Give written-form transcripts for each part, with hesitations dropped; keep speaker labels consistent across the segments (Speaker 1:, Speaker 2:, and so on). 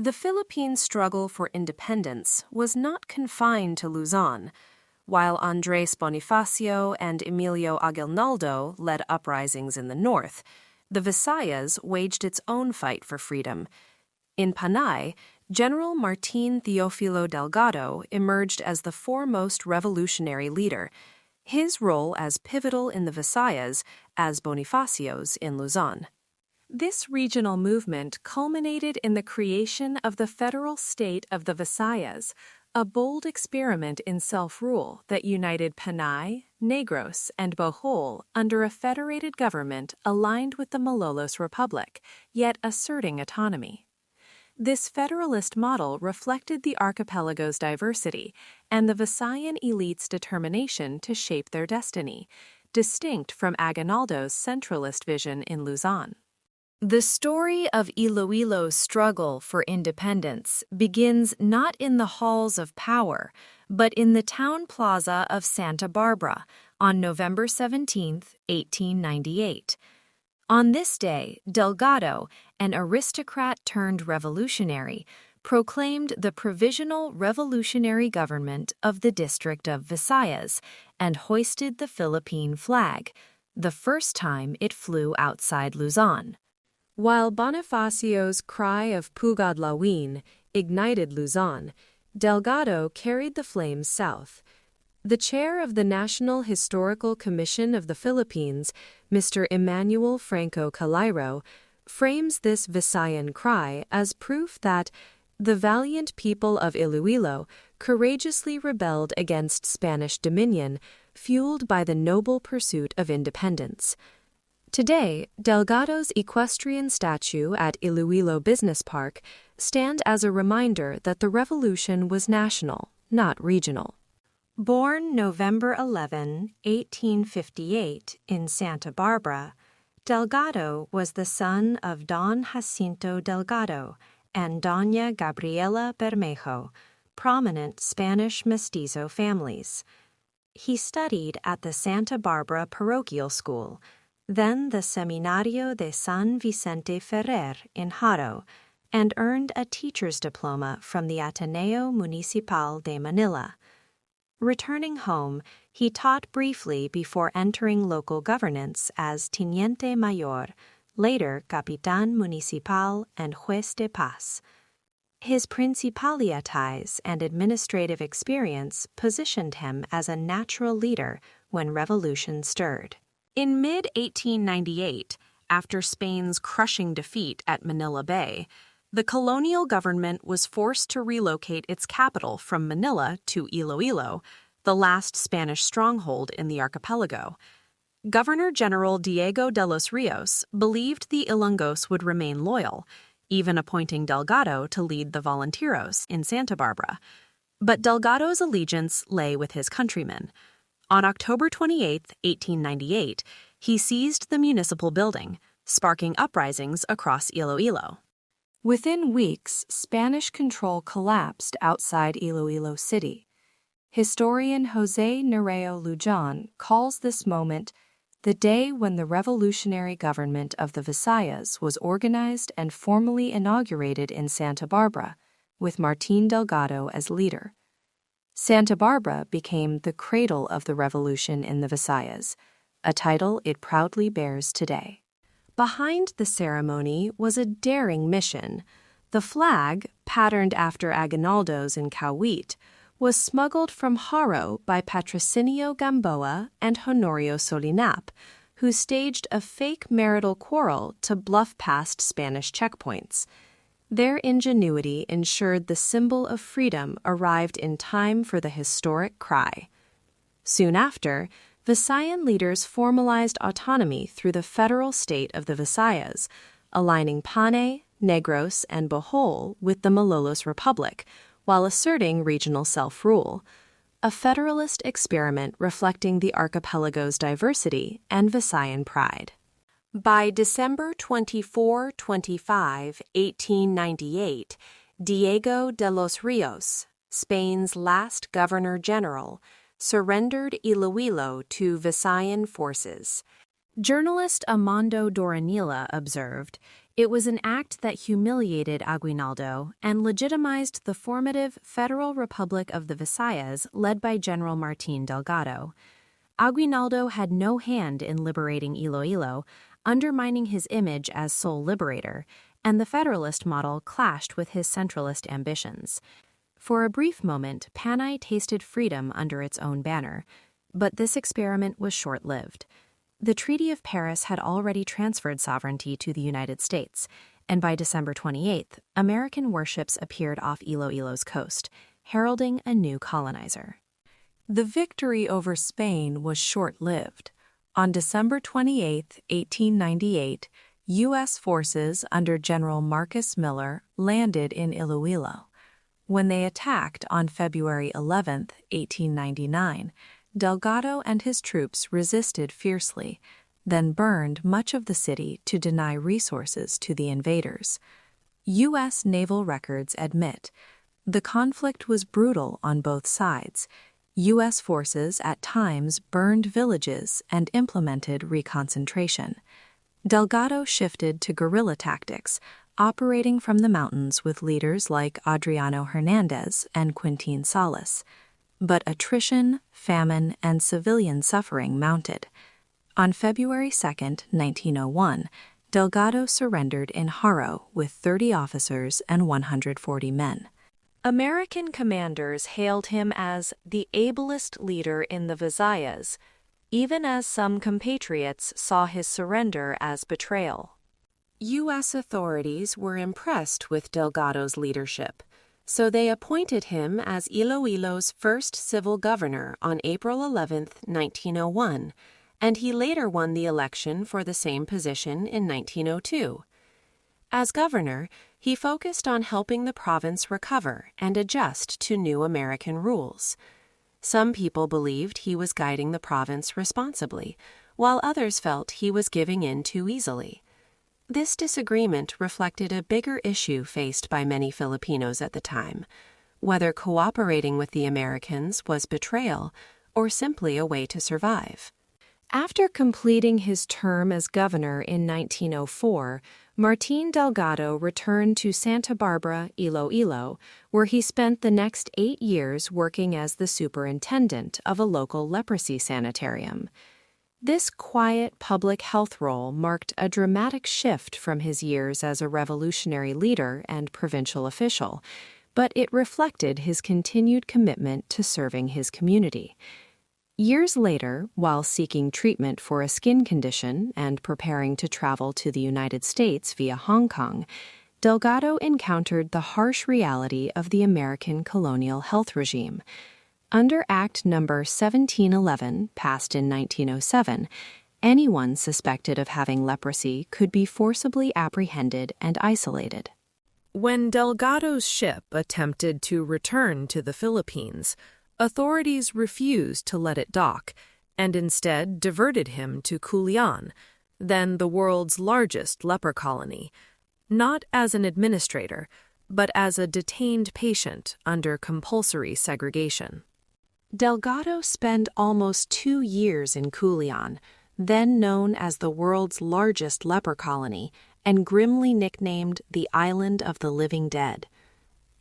Speaker 1: The Philippine struggle for independence was not confined to Luzon. While Andres Bonifacio and Emilio Aguinaldo led uprisings in the north, the Visayas waged its own fight for freedom. In Panay, General Martín Delgado emerged as the foremost revolutionary leader, his role as pivotal in the Visayas as Bonifacio's in Luzon. This regional movement culminated in the creation of the federal state of the Visayas, a bold experiment in self-rule that united Panay, Negros, and Bohol under a federated government aligned with the Malolos Republic, yet asserting autonomy. This federalist model reflected the archipelago's diversity and the Visayan elite's determination to shape their destiny, distinct from Aguinaldo's centralist vision in Luzon. The story of Iloilo's struggle for independence begins not in the halls of power, but in the town plaza of Santa Barbara on November 17, 1898. On this day, Delgado, an aristocrat-turned-revolutionary, proclaimed the Provisional Revolutionary Government of the District of Visayas and hoisted the Philippine flag, the first time it flew outside Luzon. While Bonifacio's cry of Pugad Lawin ignited Luzon, Delgado carried the flames south. The chair of the National Historical Commission of the Philippines, Mr. Emmanuel Franco Caliro, frames this Visayan cry as proof that the valiant people of Iloilo courageously rebelled against Spanish dominion, fueled by the noble pursuit of independence. Today, Delgado's equestrian statue at Iloilo Business Park stands as a reminder that the revolution was national, not regional. Born November 11, 1858, in Santa Barbara, Delgado was the son of Don Jacinto Delgado and Doña Gabriela Bermejo, prominent Spanish mestizo families. He studied at the Santa Barbara Parochial School, then the Seminario de San Vicente Ferrer in Jaro, and earned a teacher's diploma from the Ateneo Municipal de Manila. Returning home, he taught briefly before entering local governance as Teniente Mayor, later Capitan Municipal and Juez de Paz. His Principalia ties and administrative experience positioned him as a natural leader when revolution stirred. In mid-1898, after Spain's crushing defeat at Manila Bay, the colonial government was forced to relocate its capital from Manila to Iloilo, the last Spanish stronghold in the archipelago. Governor General Diego de los Rios believed the Ilonggos would remain loyal, even appointing Delgado to lead the Volunteeros in Santa Barbara. But Delgado's allegiance lay with his countrymen. On October 28, 1898, he seized the municipal building, sparking uprisings across Iloilo. Within weeks, Spanish control collapsed outside Iloilo City. Historian José Nereo Lujan calls this moment the day when the revolutionary government of the Visayas was organized and formally inaugurated in Santa Barbara, with Martín Delgado as leader. Santa Barbara became the cradle of the revolution in the Visayas, a title it proudly bears today. Behind the ceremony was a daring mission. The flag, patterned after Aguinaldo's in Cahuite, was smuggled from Jaro by Patrocinio Gamboa and Honorio Solinap, who staged a fake marital quarrel to bluff past Spanish checkpoints. Their ingenuity ensured the symbol of freedom arrived in time for the historic cry. Soon after, Visayan leaders formalized autonomy through the federal state of the Visayas, aligning Panay, Negros, and Bohol with the Malolos Republic, while asserting regional self-rule, a federalist experiment reflecting the archipelago's diversity and Visayan pride. By December 24-25, 1898, Diego de los Rios, Spain's last governor-general, surrendered Iloilo to Visayan forces. Journalist Amando Doranila observed, It was an act that humiliated Aguinaldo and legitimized the formative Federal Republic of the Visayas led by General Martín Delgado. Aguinaldo had no hand in liberating Iloilo, undermining his image as sole liberator, and the Federalist model clashed with his centralist ambitions. For a brief moment, Panay tasted freedom under its own banner, but this experiment was short-lived. The Treaty of Paris had already transferred sovereignty to the United States, and by December 28th, American warships appeared off Iloilo's coast, heralding a new colonizer. The victory over Spain was short-lived. On December 28, 1898, U.S. forces under General Marcus Miller landed in Iloilo. When they attacked on February 11, 1899, Delgado and his troops resisted fiercely, then burned much of the city to deny resources to the invaders. U.S. naval records admit the conflict was brutal on both sides. U.S. forces at times burned villages and implemented reconcentration. Delgado shifted to guerrilla tactics, operating from the mountains with leaders like Adriano Hernandez and Quintin Salas. But attrition, famine, and civilian suffering mounted. On February 2, 1901, Delgado surrendered in Jaro with 30 officers and 140 men. American commanders hailed him as the ablest leader in the Visayas, even as some compatriots saw his surrender as betrayal. U.S. authorities were impressed with Delgado's leadership, so they appointed him as Iloilo's first civil governor on April 11, 1901, and he later won the election for the same position in 1902. As governor, he focused on helping the province recover and adjust to new American rules. Some people believed he was guiding the province responsibly, while others felt he was giving in too easily. This disagreement reflected a bigger issue faced by many Filipinos at the time, whether cooperating with the Americans was betrayal or simply a way to survive. After completing his term as governor in 1904, Martín Delgado returned to Santa Barbara, Iloilo, where he spent the next 8 years working as the superintendent of a local leprosy sanitarium. This quiet public health role marked a dramatic shift from his years as a revolutionary leader and provincial official, but it reflected his continued commitment to serving his community. Years later, while seeking treatment for a skin condition and preparing to travel to the United States via Hong Kong, Delgado encountered the harsh reality of the American colonial health regime. Under Act No. 1711, passed in 1907, anyone suspected of having leprosy could be forcibly apprehended and isolated. When Delgado's ship attempted to return to the Philippines, authorities refused to let it dock and instead diverted him to Culion, then the world's largest leper colony, not as an administrator, but as a detained patient under compulsory segregation. Delgado spent almost 2 years in Culion, then known as the world's largest leper colony, and grimly nicknamed the Island of the Living Dead.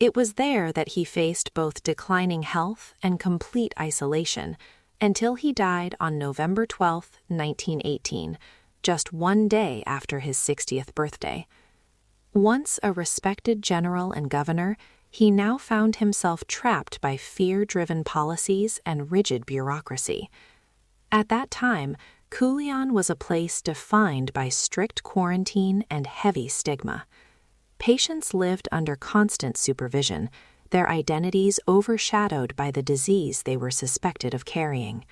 Speaker 1: It was there that he faced both declining health and complete isolation, until he died on November 12, 1918, just 1 day after his 60th birthday. Once a respected general and governor, he now found himself trapped by fear-driven policies and rigid bureaucracy. At that time, Culion was a place defined by strict quarantine and heavy stigma. Patients lived under constant supervision, their identities overshadowed by the disease they were suspected of carrying.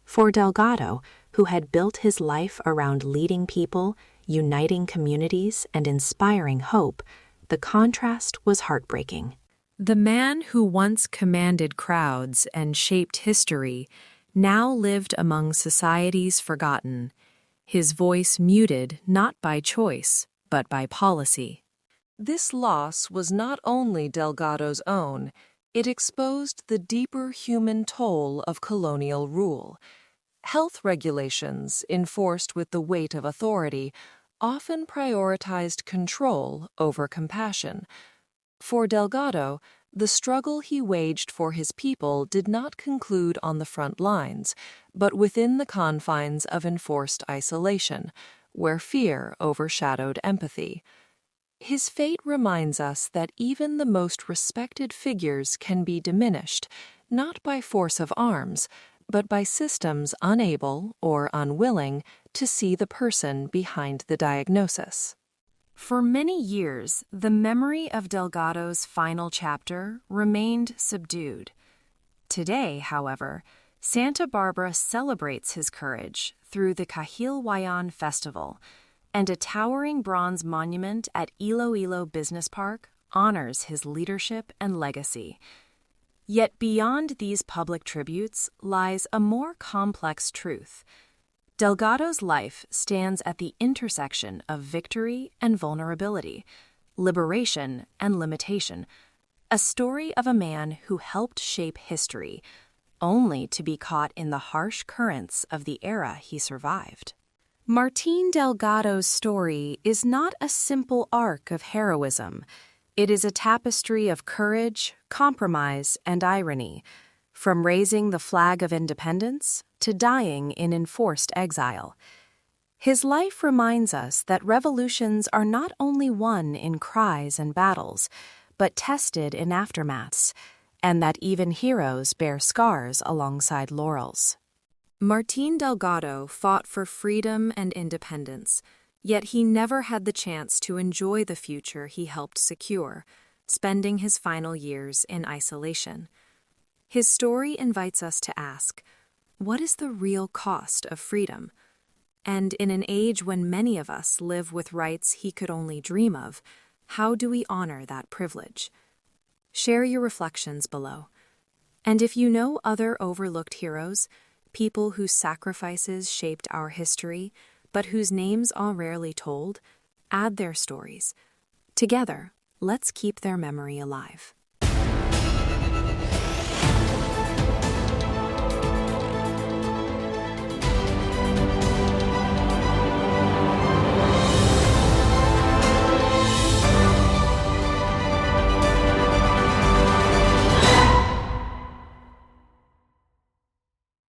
Speaker 1: For Delgado, who had built his life around leading people, uniting communities, and inspiring hope, the contrast was heartbreaking. The man who once commanded crowds and shaped history now lived among societies forgotten, his voice muted not by choice, but by policy. This loss was not only Delgado's own, it exposed the deeper human toll of colonial rule. Health regulations, enforced with the weight of authority, often prioritized control over compassion. For Delgado, the struggle he waged for his people did not conclude on the front lines, but within the confines of enforced isolation, where fear overshadowed empathy. His fate reminds us that even the most respected figures can be diminished, not by force of arms, but by systems unable or unwilling to see the person behind the diagnosis. For many years, the memory of Delgado's final chapter remained subdued. Today, however, Santa Barbara celebrates his courage through the Kahilwayan Festival, and a towering bronze monument at Iloilo Business Park honors his leadership and legacy. Yet beyond these public tributes lies a more complex truth. Delgado's life stands at the intersection of victory and vulnerability, liberation and limitation, a story of a man who helped shape history, only to be caught in the harsh currents of the era he survived. Martín Delgado's story is not a simple arc of heroism. It is a tapestry of courage, compromise, and irony, from raising the flag of independence to dying in enforced exile. His life reminds us that revolutions are not only won in cries and battles, but tested in aftermaths, and that even heroes bear scars alongside laurels. Martín Delgado fought for freedom and independence, yet he never had the chance to enjoy the future he helped secure, spending his final years in isolation. His story invites us to ask, what is the real cost of freedom? And in an age when many of us live with rights he could only dream of, how do we honor that privilege? Share your reflections below. And if you know other overlooked heroes, people whose sacrifices shaped our history, but whose names are rarely told, add their stories. Together, let's keep their memory alive.